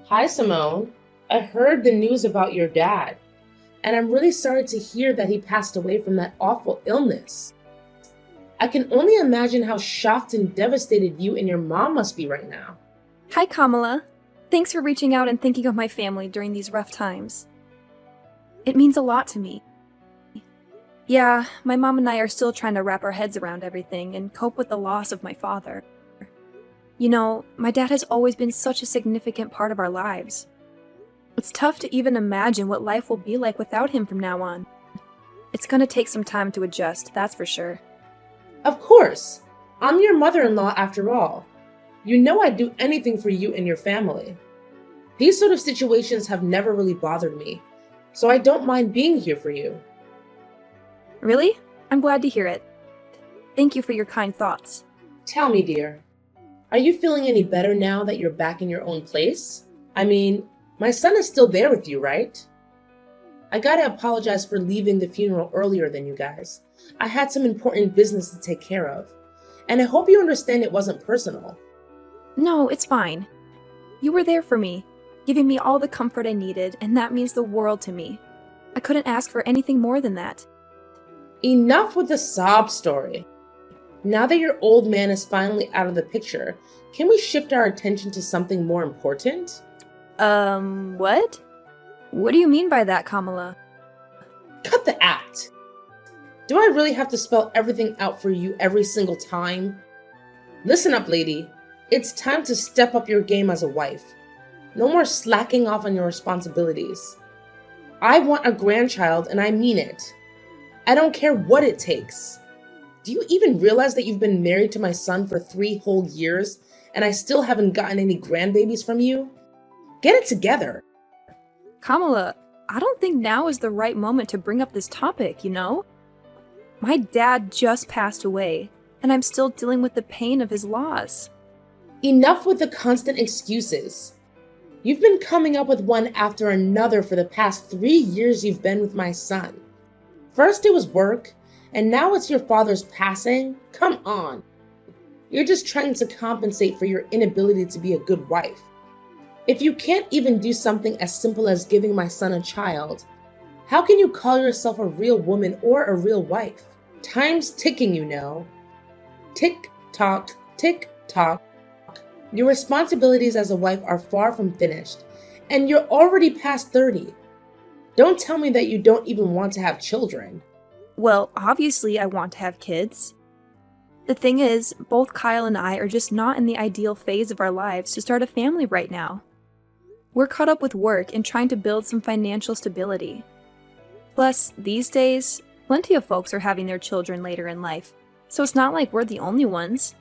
Hi, Simone. I heard the news about your dad, and I'm really sorry to hear that he passed away from that awful illness. I can only imagine how shocked and devastated you and your mom must be right now. Hi, Kamala. Thanks for reaching out and thinking of my family during these rough times. It means a lot to me. Yeah, my mom and I are still trying to wrap our heads around everything and cope with the loss of my father. You know, my dad has always been such a significant part of our lives. It's tough to even imagine what life will be like without him from now on. It's gonna take some time to adjust, that's for sure. Of course, I'm your mother-in-law after all. You know I'd do anything for you and your family. These sort of situations have never really bothered me, so I don't mind being here for you. Really? I'm glad to hear it. Thank you for your kind thoughts. Tell me, dear, are you feeling any better now that you're back in your own place? I mean, my son is still there with you, right? I gotta apologize for leaving the funeral earlier than you guys. I had some important business to take care of, and I hope you understand it wasn't personal. No, it's fine. You were there for me, giving me all the comfort I needed, and that means the world to me. I couldn't ask for anything more than that. Enough with the sob story. Now that your old man is finally out of the picture, can we shift our attention to something more important? What? What do you mean by that, Kamala? Cut the act! Do I really have to spell everything out for you every single time? Listen up, lady. It's time to step up your game as a wife. No more slacking off on your responsibilities. I want a grandchild, and I mean it. I don't care what it takes. Do you even realize that you've been married to my son for 3 whole years, and I still haven't gotten any grandbabies from you? Get it together. Kamala, I don't think now is the right moment to bring up this topic, you know? My dad just passed away, and I'm still dealing with the pain of his loss. Enough with the constant excuses. You've been coming up with one after another for the past 3 years you've been with my son. First it was work, and now it's your father's passing? Come on. You're just trying to compensate for your inability to be a good wife. If you can't even do something as simple as giving my son a child, how can you call yourself a real woman or a real wife? Time's ticking, you know. Tick tock, tick tock. Your responsibilities as a wife are far from finished, and you're already past 30. Don't tell me that you don't even want to have children. Well, obviously I want to have kids. The thing is, both Kyle and I are just not in the ideal phase of our lives to start a family right now. We're caught up with work and trying to build some financial stability. Plus, these days, plenty of folks are having their children later in life, so it's not like we're the only ones.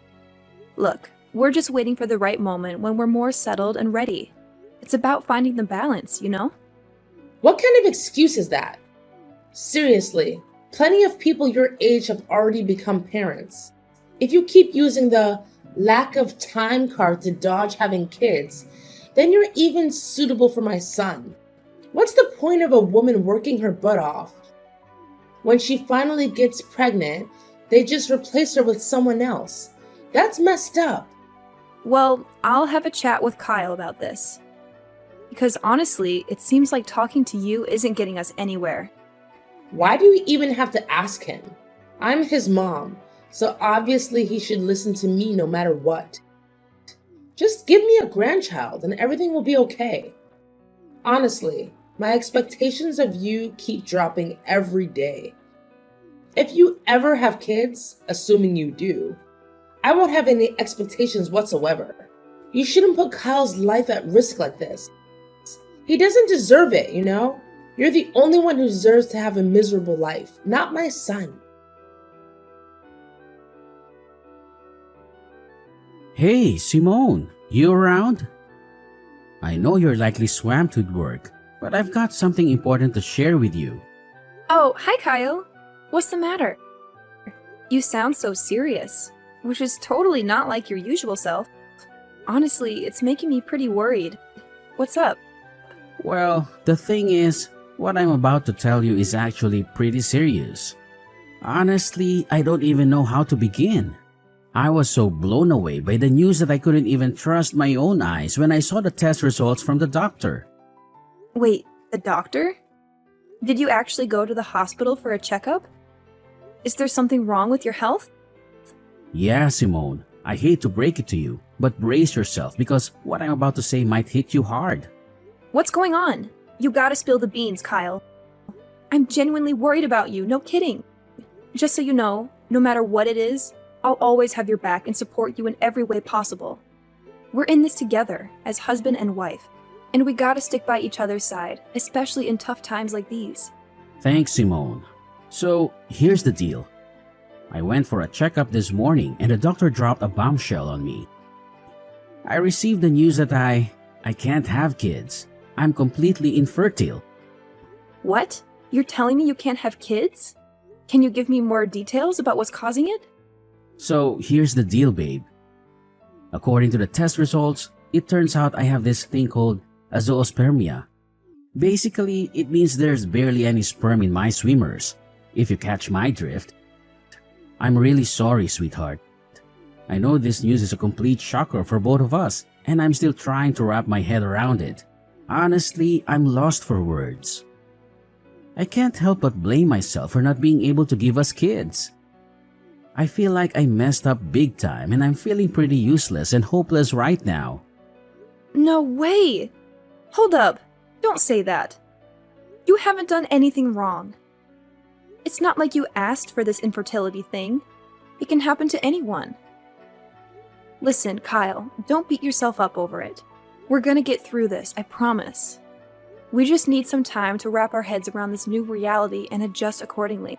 Look, we're just waiting for the right moment when we're more settled and ready. It's about finding the balance, you know? What kind of excuse is that? Seriously, plenty of people your age have already become parents. If you keep using the lack of time card to dodge having kids, then you're even suitable for my son. What's the point of a woman working her butt off? When she finally gets pregnant, they just replace her with someone else. That's messed up. Well, I'll have a chat with Kyle about this. Because honestly, it seems like talking to you isn't getting us anywhere. Why do you even have to ask him? I'm his mom, so obviously he should listen to me no matter what. Just give me a grandchild and everything will be okay. Honestly, my expectations of you keep dropping every day. If you ever have kids, assuming you do, I won't have any expectations whatsoever. You shouldn't put Kyle's life at risk like this. He doesn't deserve it, you know? You're the only one who deserves to have a miserable life, not my son. Hey, Simone, you around? I know you're likely swamped with work, but I've got something important to share with you. Oh, hi Kyle. What's the matter? You sound so serious, which is totally not like your usual self. Honestly, it's making me pretty worried. What's up? Well, the thing is, what I'm about to tell you is actually pretty serious. Honestly, I don't even know how to begin. I was so blown away by the news that I couldn't even trust my own eyes when I saw the test results from the doctor. Wait, the doctor? Did you actually go to the hospital for a checkup? Is there something wrong with your health? Yeah, Simone, I hate to break it to you, but brace yourself because what I'm about to say might hit you hard. What's going on? You gotta spill the beans, Kyle. I'm genuinely worried about you, no kidding. Just so you know, no matter what it is, I'll always have your back and support you in every way possible. We're in this together, as husband and wife, and we gotta stick by each other's side, especially in tough times like these. Thanks, Simone. So, here's the deal. I went for a checkup this morning and the doctor dropped a bombshell on me. I received the news that I can't have kids. I'm completely infertile. What? You're telling me you can't have kids? Can you give me more details about what's causing it? So, here's the deal, babe. According to the test results, it turns out I have this thing called azoospermia. Basically, it means there's barely any sperm in my swimmers, if you catch my drift. I'm really sorry, sweetheart. I know this news is a complete shocker for both of us, and I'm still trying to wrap my head around it. Honestly, I'm lost for words. I can't help but blame myself for not being able to give us kids. I feel like I messed up big time and I'm feeling pretty useless and hopeless right now. No way! Hold up. Don't say that. You haven't done anything wrong. It's not like you asked for this infertility thing. It can happen to anyone. Listen, Kyle, don't beat yourself up over it. We're gonna get through this, I promise. We just need some time to wrap our heads around this new reality and adjust accordingly.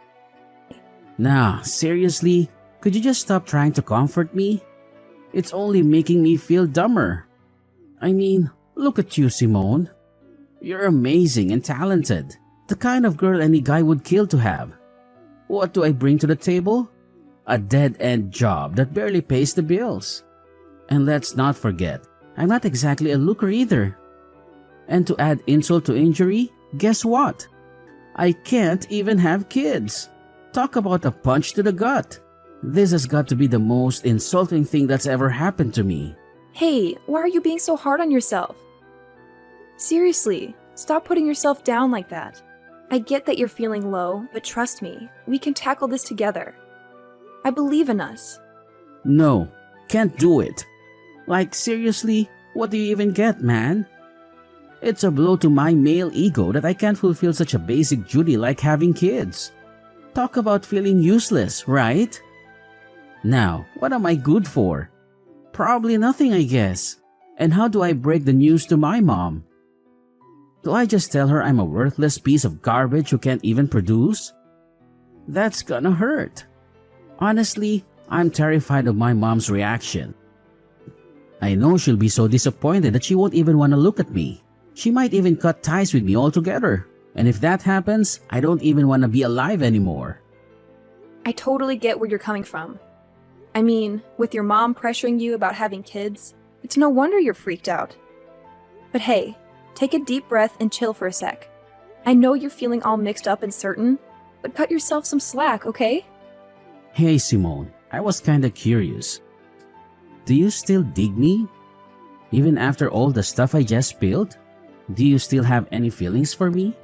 Nah, seriously? Could you just stop trying to comfort me? It's only making me feel dumber. I mean, look at you, Simone. You're amazing and talented. The kind of girl any guy would kill to have. What do I bring to the table? A dead-end job that barely pays the bills. And let's not forget, I'm not exactly a looker either. And to add insult to injury, guess what? I can't even have kids. Talk about a punch to the gut. This has got to be the most insulting thing that's ever happened to me. Hey, why are you being so hard on yourself? Seriously, stop putting yourself down like that. I get that you're feeling low, but trust me, we can tackle this together. I believe in us. No, can't do it. Like, seriously, what do you even get, man? It's a blow to my male ego that I can't fulfill such a basic duty like having kids. Talk about feeling useless, right? Now, what am I good for? Probably nothing, I guess. And how do I break the news to my mom? Do I just tell her I'm a worthless piece of garbage who can't even produce? That's gonna hurt. Honestly, I'm terrified of my mom's reaction. I know she'll be so disappointed that she won't even want to look at me. She might even cut ties with me altogether. And if that happens, I don't even want to be alive anymore. I totally get where you're coming from. I mean, with your mom pressuring you about having kids, it's no wonder you're freaked out. But hey, take a deep breath and chill for a sec. I know you're feeling all mixed up and certain, but cut yourself some slack, okay? Hey Simone, I was kinda curious. Do you still dig me? Even after all the stuff I just spilled? Do you still have any feelings for me?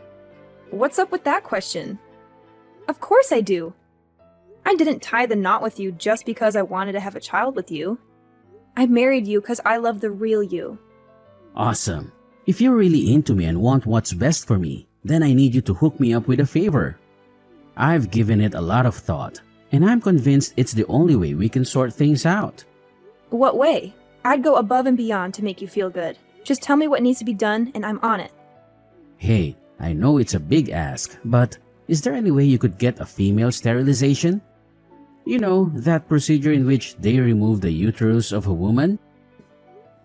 What's up with that question? Of course I do. I didn't tie the knot with you just because I wanted to have a child with you. I married you because I love the real you. Awesome. If you're really into me and want what's best for me, then I need you to hook me up with a favor. I've given it a lot of thought, and I'm convinced it's the only way we can sort things out. What way? I'd go above and beyond to make you feel good. Just tell me what needs to be done and I'm on it. Hey, I know it's a big ask, but is there any way you could get a female sterilization? You know, that procedure in which they remove the uterus of a woman?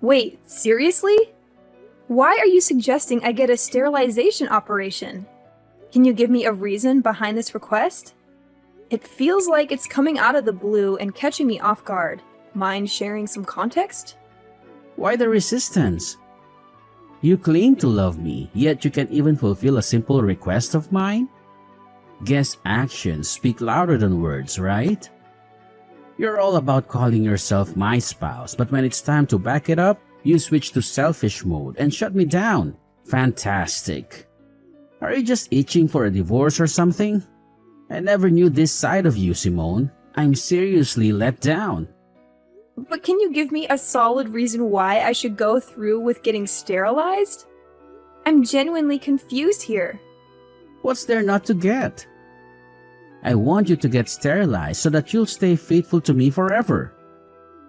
Wait, seriously? Why are you suggesting I get a sterilization operation? Can you give me a reason behind this request? It feels like it's coming out of the blue and catching me off guard. Mind sharing some context? Why the resistance? You claim to love me, yet you can't even fulfill a simple request of mine? Guess actions speak louder than words, right? You're all about calling yourself my spouse, but when it's time to back it up, you switch to selfish mode and shut me down. Fantastic. Are you just itching for a divorce or something? I never knew this side of you, Simone. I'm seriously let down. But can you give me a solid reason why I should go through with getting sterilized? I'm genuinely confused here. What's there not to get? I want you to get sterilized so that you'll stay faithful to me forever.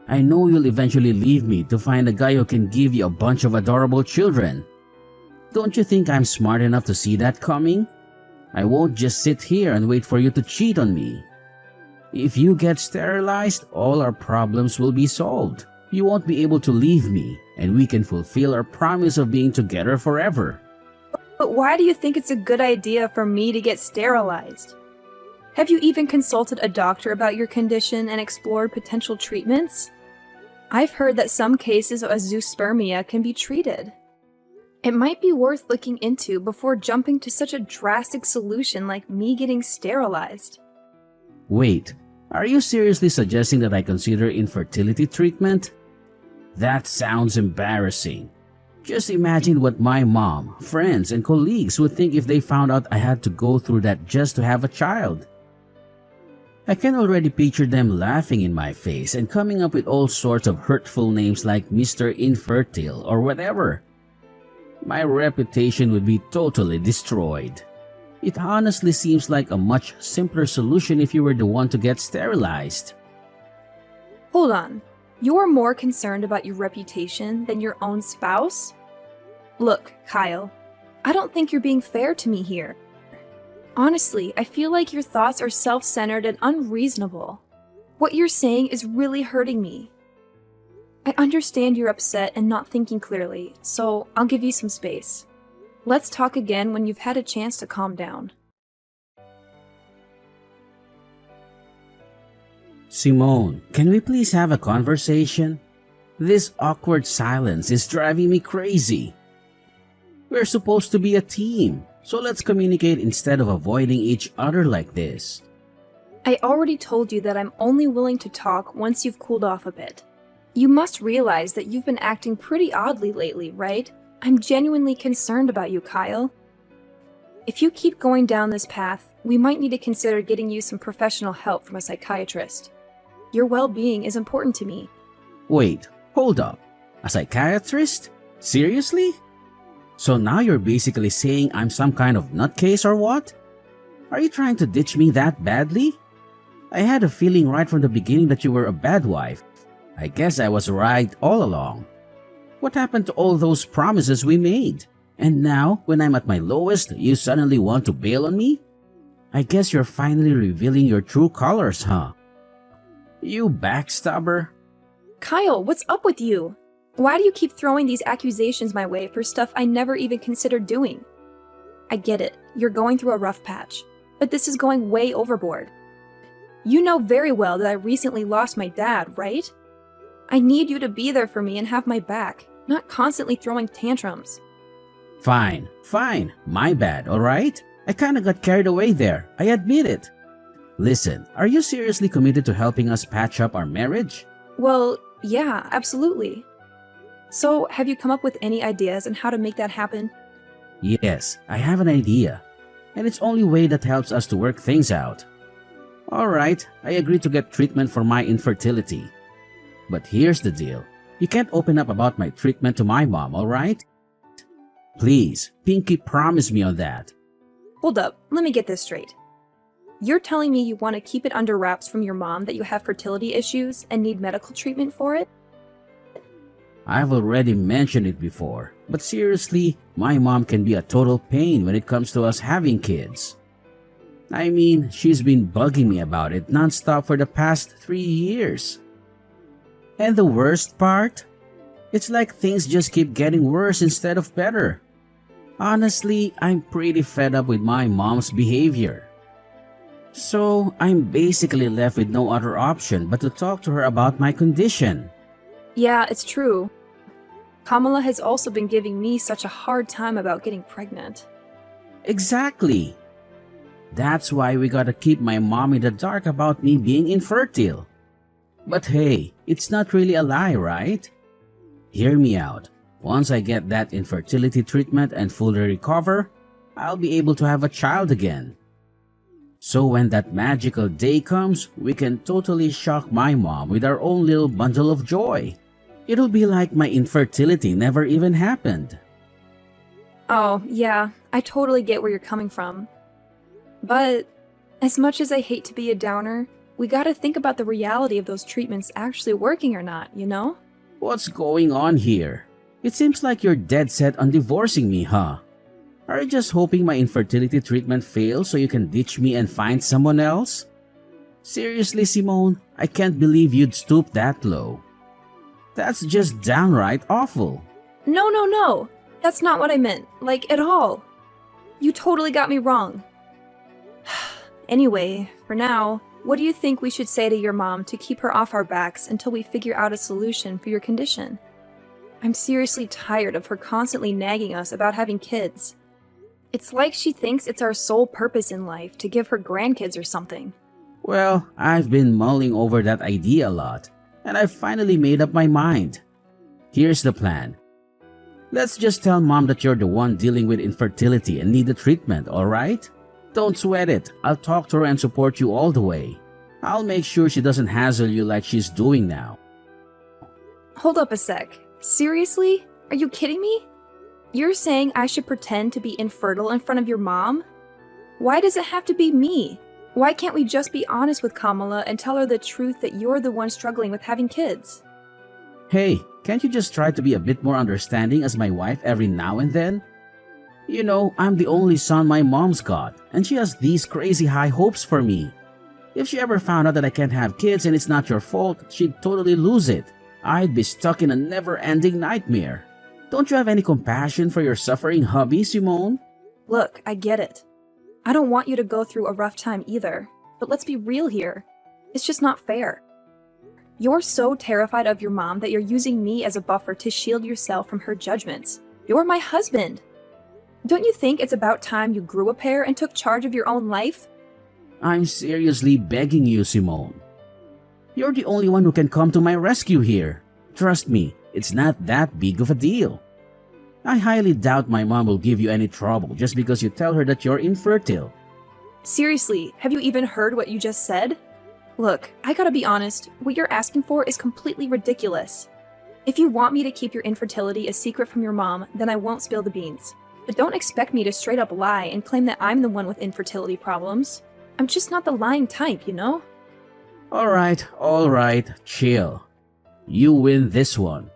I know you'll eventually leave me to find a guy who can give you a bunch of adorable children. Don't you think I'm smart enough to see that coming? I won't just sit here and wait for you to cheat on me. If you get sterilized, all our problems will be solved. You won't be able to leave me, and we can fulfill our promise of being together forever. But why do you think it's a good idea for me to get sterilized? Have you even consulted a doctor about your condition and explored potential treatments? I've heard that some cases of azoospermia can be treated. It might be worth looking into before jumping to such a drastic solution like me getting sterilized. Wait, are you seriously suggesting that I consider infertility treatment? That sounds embarrassing. Just imagine what my mom, friends, and colleagues would think if they found out I had to go through that just to have a child. I can already picture them laughing in my face and coming up with all sorts of hurtful names like Mr. Infertile or whatever. My reputation would be totally destroyed. It honestly seems like a much simpler solution if you were the one to get sterilized. Hold on. You're more concerned about your reputation than your own spouse? Look, Kyle, I don't think you're being fair to me here. Honestly, I feel like your thoughts are self-centered and unreasonable. What you're saying is really hurting me. I understand you're upset and not thinking clearly, so I'll give you some space. Let's talk again when you've had a chance to calm down. Simone, can we please have a conversation? This awkward silence is driving me crazy. We're supposed to be a team, so let's communicate instead of avoiding each other like this. I already told you that I'm only willing to talk once you've cooled off a bit. You must realize that you've been acting pretty oddly lately, right? I'm genuinely concerned about you, Kyle. If you keep going down this path, we might need to consider getting you some professional help from a psychiatrist. Your well-being is important to me. Wait, hold up. A psychiatrist? Seriously? So now you're basically saying I'm some kind of nutcase or what? Are you trying to ditch me that badly? I had a feeling right from the beginning that you were a bad wife. I guess I was right all along. What happened to all those promises we made? And now, when I'm at my lowest, you suddenly want to bail on me? I guess you're finally revealing your true colors, huh? You backstabber. Kyle, what's up with you? Why do you keep throwing these accusations my way for stuff I never even considered doing? I get it, you're going through a rough patch, but this is going way overboard. You know very well that I recently lost my dad, right? I need you to be there for me and have my back, not constantly throwing tantrums. Fine, my bad, alright? I kinda got carried away there, I admit it. Listen, are you seriously committed to helping us patch up our marriage? Well, yeah, absolutely. So, have you come up with any ideas on how to make that happen? Yes, I have an idea. And it's only way that helps us to work things out. Alright, I agree to get treatment for my infertility. But here's the deal. You can't open up about my treatment to my mom, alright? Please, Pinky, promise me on that. Hold up, let me get this straight. You're telling me you want to keep it under wraps from your mom that you have fertility issues and need medical treatment for it? I've already mentioned it before, but seriously, my mom can be a total pain when it comes to us having kids. I mean, she's been bugging me about it nonstop for the past 3 years. And the worst part? It's like things just keep getting worse instead of better. Honestly, I'm pretty fed up with my mom's behavior. So, I'm basically left with no other option but to talk to her about my condition. Yeah, it's true. Kamala has also been giving me such a hard time about getting pregnant. Exactly. That's why we gotta keep my mom in the dark about me being infertile. But hey, it's not really a lie, right? Hear me out. Once I get that infertility treatment and fully recover, I'll be able to have a child again. So when that magical day comes, we can totally shock my mom with our own little bundle of joy. It'll be like my infertility never even happened. Oh, yeah, I totally get where you're coming from. But as much as I hate to be a downer, we gotta think about the reality of those treatments actually working or not, you know? What's going on here? It seems like you're dead set on divorcing me, huh? Are you just hoping my infertility treatment fails so you can ditch me and find someone else? Seriously, Simone, I can't believe you'd stoop that low. That's just downright awful. No. That's not what I meant, like, at all. You totally got me wrong. Anyway, for now, what do you think we should say to your mom to keep her off our backs until we figure out a solution for your condition? I'm seriously tired of her constantly nagging us about having kids. It's like she thinks it's our sole purpose in life to give her grandkids or something. Well, I've been mulling over that idea a lot, and I've finally made up my mind. Here's the plan. Let's just tell Mom that you're the one dealing with infertility and need the treatment, alright? Don't sweat it. I'll talk to her and support you all the way. I'll make sure she doesn't hassle you like she's doing now. Hold up a sec. Seriously? Are you kidding me? You're saying I should pretend to be infertile in front of your mom? Why does it have to be me? Why can't we just be honest with Kamala and tell her the truth that you're the one struggling with having kids? Hey, can't you just try to be a bit more understanding as my wife every now and then? You know, I'm the only son my mom's got, and she has these crazy high hopes for me. If she ever found out that I can't have kids and it's not your fault, she'd totally lose it. I'd be stuck in a never-ending nightmare. Don't you have any compassion for your suffering hubby, Simone? Look, I get it. I don't want you to go through a rough time either, but let's be real here. It's just not fair. You're so terrified of your mom that you're using me as a buffer to shield yourself from her judgments. You're my husband. Don't you think it's about time you grew a pair and took charge of your own life? I'm seriously begging you, Simone. You're the only one who can come to my rescue here. Trust me, it's not that big of a deal. I highly doubt my mom will give you any trouble just because you tell her that you're infertile. Seriously, have you even heard what you just said? Look, I gotta be honest, what you're asking for is completely ridiculous. If you want me to keep your infertility a secret from your mom, then I won't spill the beans. But don't expect me to straight up lie and claim that I'm the one with infertility problems. I'm just not the lying type, you know? Alright, chill. You win this one.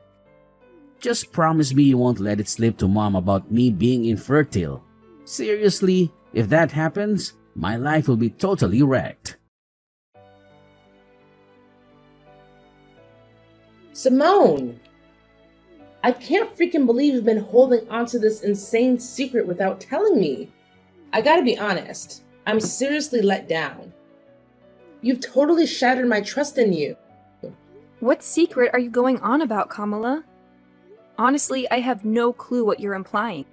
Just promise me you won't let it slip to Mom about me being infertile. Seriously, if that happens, my life will be totally wrecked. Simone! I can't freaking believe you've been holding onto this insane secret without telling me. I gotta be honest, I'm seriously let down. You've totally shattered my trust in you. What secret are you going on about, Kamala? Honestly, I have no clue what you're implying.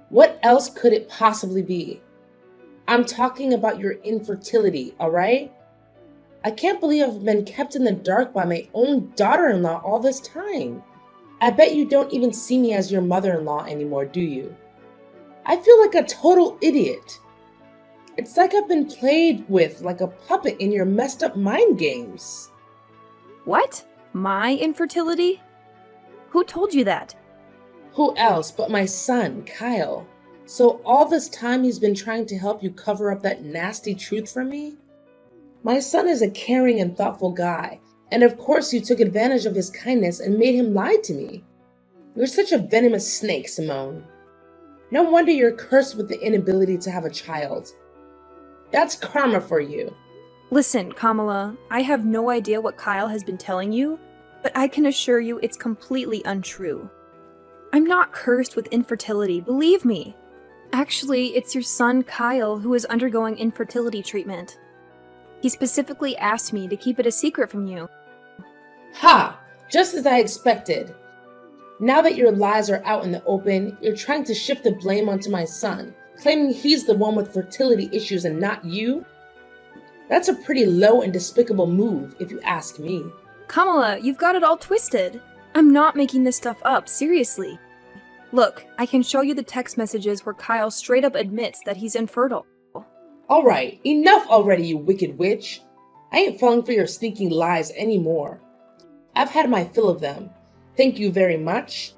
What else could it possibly be? I'm talking about your infertility, alright? I can't believe I've been kept in the dark by my own daughter-in-law all this time. I bet you don't even see me as your mother-in-law anymore, do you? I feel like a total idiot. It's like I've been played with like a puppet in your messed up mind games. What? My infertility? Who told you that? Who else but my son, Kyle? So all this time he's been trying to help you cover up that nasty truth from me? My son is a caring and thoughtful guy, and of course you took advantage of his kindness and made him lie to me. You're such a venomous snake, Simone. No wonder you're cursed with the inability to have a child. That's karma for you. Listen, Kamala, I have no idea what Kyle has been telling you, but I can assure you it's completely untrue. I'm not cursed with infertility, believe me. Actually, it's your son Kyle who is undergoing infertility treatment. He specifically asked me to keep it a secret from you. Ha! Just as I expected. Now that your lies are out in the open, you're trying to shift the blame onto my son, claiming he's the one with fertility issues and not you? That's a pretty low and despicable move, if you ask me. Kamala, you've got it all twisted. I'm not making this stuff up, seriously. Look, I can show you the text messages where Kyle straight up admits that he's infertile. Alright, enough already, you wicked witch. I ain't falling for your sneaking lies anymore. I've had my fill of them. Thank you very much.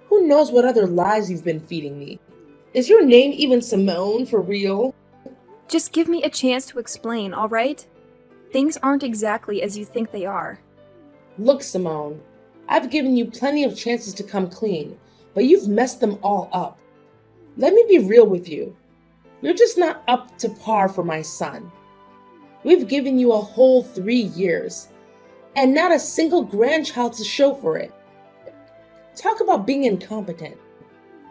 Who knows what other lies you've been feeding me? Is your name even Simone for real? Just give me a chance to explain, alright? Things aren't exactly as you think they are. Look, Simone, I've given you plenty of chances to come clean, but you've messed them all up. Let me be real with you. You're just not up to par for my son. We've given you a whole 3 years, and not a single grandchild to show for it. Talk about being incompetent.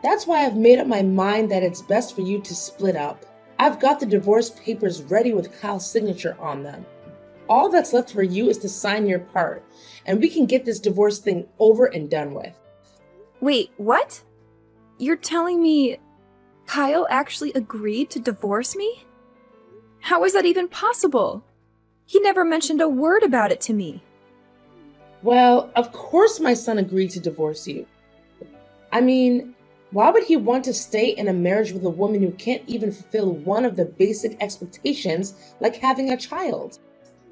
That's why I've made up my mind that it's best for you to split up. I've got the divorce papers ready with Kyle's signature on them. All that's left for you is to sign your part, and we can get this divorce thing over and done with. Wait, what? You're telling me Kyle actually agreed to divorce me? How is that even possible? He never mentioned a word about it to me. Well, of course my son agreed to divorce you. I mean, why would he want to stay in a marriage with a woman who can't even fulfill one of the basic expectations, like having a child?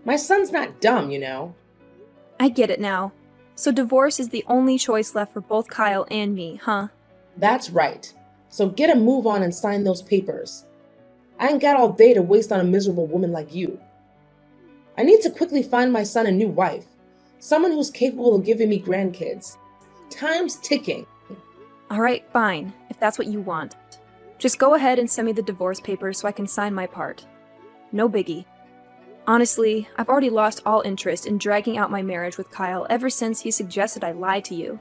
My son's not dumb, you know. I get it now. So divorce is the only choice left for both Kyle and me, huh? That's right. So get a move on and sign those papers. I ain't got all day to waste on a miserable woman like you. I need to quickly find my son a new wife. Someone who's capable of giving me grandkids. Time's ticking. Alright, fine, if that's what you want. Just go ahead and send me the divorce papers so I can sign my part. No biggie. Honestly, I've already lost all interest in dragging out my marriage with Kyle ever since he suggested I lie to you.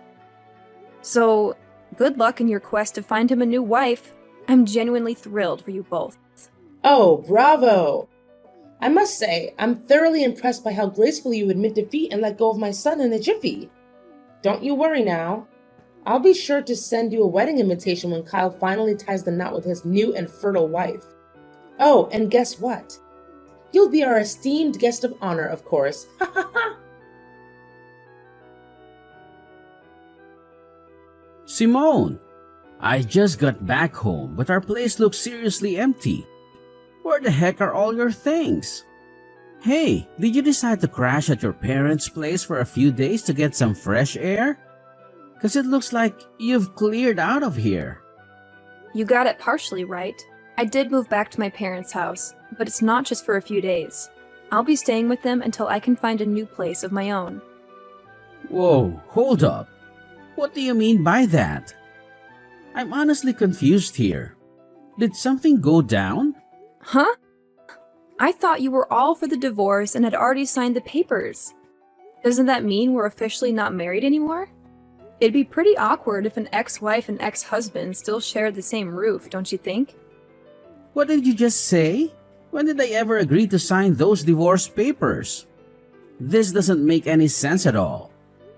So, good luck in your quest to find him a new wife. I'm genuinely thrilled for you both. Oh, bravo! I must say, I'm thoroughly impressed by how gracefully you admit defeat and let go of my son in a jiffy. Don't you worry now. I'll be sure to send you a wedding invitation when Kyle finally ties the knot with his new and fertile wife. Oh, and guess what? You'll be our esteemed guest of honor, of course. Ha ha ha! Simone, I just got back home, but our place looks seriously empty. Where the heck are all your things? Hey, did you decide to crash at your parents' place for a few days to get some fresh air? 'Cause it looks like you've cleared out of here. You got it partially right. I did move back to my parents' house, but it's not just for a few days. I'll be staying with them until I can find a new place of my own. Whoa, hold up. What do you mean by that? I'm honestly confused here. Did something go down? Huh? I thought you were all for the divorce and had already signed the papers. Doesn't that mean we're officially not married anymore? It'd be pretty awkward if an ex-wife and ex-husband still shared the same roof, don't you think? What did you just say? When did I ever agree to sign those divorce papers? This doesn't make any sense at all.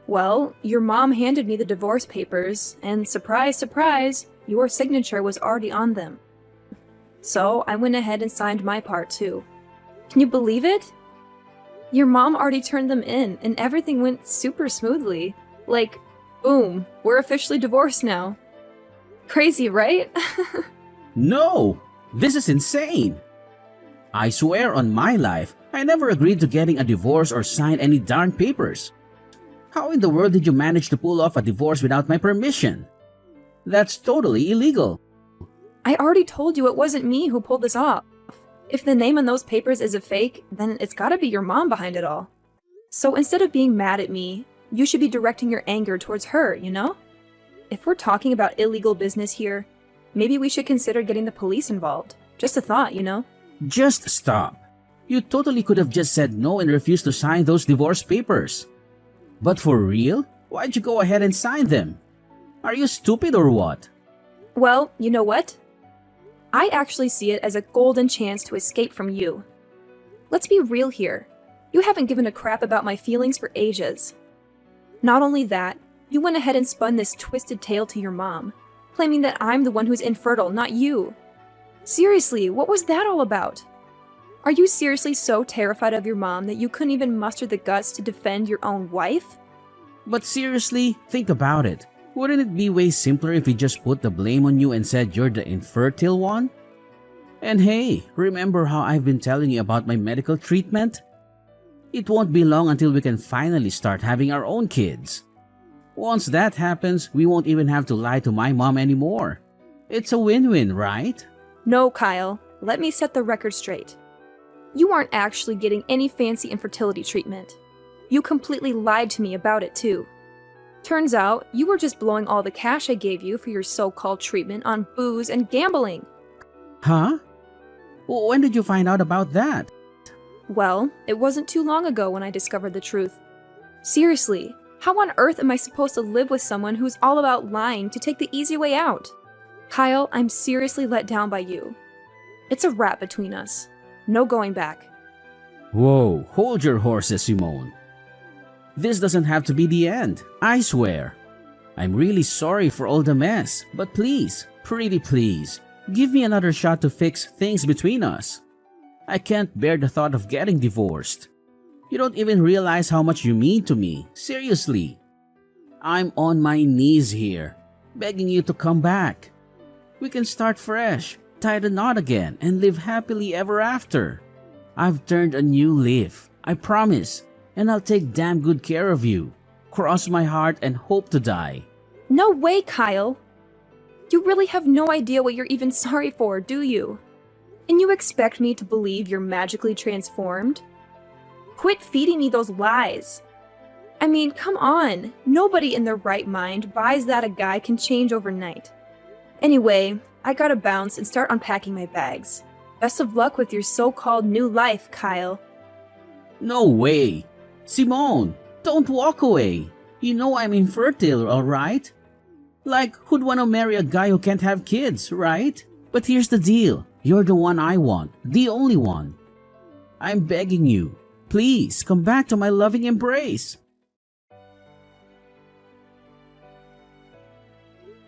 Well, your mom handed me the divorce papers, and surprise, surprise, your signature was already on them. So I went ahead and signed my part too. Can you believe it? Your mom already turned them in, and everything went super smoothly. Like, boom, we're officially divorced now. Crazy, right? No! This is insane! I swear on my life, I never agreed to getting a divorce or sign any darn papers. How in the world did you manage to pull off a divorce without my permission? That's totally illegal. I already told you it wasn't me who pulled this off. If the name on those papers is a fake, then it's gotta be your mom behind it all. So instead of being mad at me, you should be directing your anger towards her, you know? If we're talking about illegal business here, maybe we should consider getting the police involved. Just a thought, you know? Just stop. You totally could have just said no and refused to sign those divorce papers. But for real? Why'd you go ahead and sign them? Are you stupid or what? Well, you know what? I actually see it as a golden chance to escape from you. Let's be real here. You haven't given a crap about my feelings for ages. Not only that, you went ahead and spun this twisted tale to your mom, claiming that I'm the one who's infertile, not you. Seriously, what was that all about? Are you seriously so terrified of your mom that you couldn't even muster the guts to defend your own wife? But seriously, think about it. Wouldn't it be way simpler if we just put the blame on you and said you're the infertile one? And hey, remember how I've been telling you about my medical treatment? It won't be long until we can finally start having our own kids. Once that happens, we won't even have to lie to my mom anymore. It's a win-win, right? No, Kyle. Let me set the record straight. You aren't actually getting any fancy infertility treatment. You completely lied to me about it, too. Turns out, you were just blowing all the cash I gave you for your so-called treatment on booze and gambling. Huh? When did you find out about that? Well, it wasn't too long ago when I discovered the truth. Seriously, how on earth am I supposed to live with someone who's all about lying to take the easy way out? Kyle, I'm seriously let down by you. It's a wrap between us. No going back. Whoa, hold your horses, Simone. This doesn't have to be the end, I swear. I'm really sorry for all the mess, but please, pretty please, give me another shot to fix things between us. I can't bear the thought of getting divorced. You don't even realize how much you mean to me, seriously. I'm on my knees here, begging you to come back. We can start fresh, tie the knot again, and live happily ever after. I've turned a new leaf, I promise, and I'll take damn good care of you. Cross my heart and hope to die. No way, Kyle. You really have no idea what you're even sorry for, do you? And you expect me to believe you're magically transformed? Quit feeding me those lies. I mean, come on. Nobody in their right mind buys that a guy can change overnight. Anyway, I gotta bounce and start unpacking my bags. Best of luck with your so-called new life, Kyle. No way. Simone, don't walk away. You know I'm infertile, alright? Like, who'd want to marry a guy who can't have kids, right? But here's the deal. You're the one I want, the only one. I'm begging you, please come back to my loving embrace.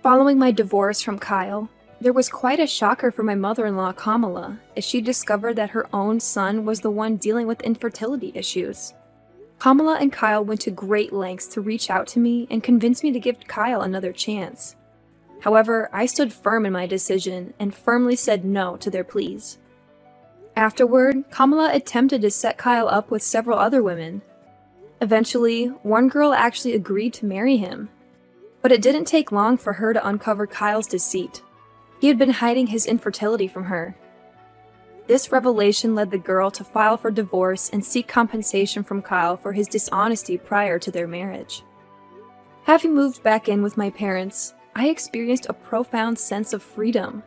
Following my divorce from Kyle, there was quite a shocker for my mother-in-law, Kamala, as she discovered that her own son was the one dealing with infertility issues. Kamala and Kyle went to great lengths to reach out to me and convince me to give Kyle another chance. However, I stood firm in my decision and firmly said no to their pleas. Afterward, Kamala attempted to set Kyle up with several other women. Eventually, one girl actually agreed to marry him. But it didn't take long for her to uncover Kyle's deceit. He had been hiding his infertility from her. This revelation led the girl to file for divorce and seek compensation from Kyle for his dishonesty prior to their marriage. Having moved back in with my parents, I experienced a profound sense of freedom.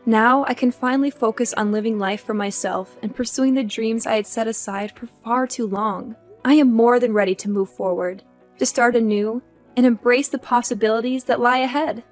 Now I can finally focus on living life for myself and pursuing the dreams I had set aside for far too long. I am more than ready to move forward, to start anew, and embrace the possibilities that lie ahead.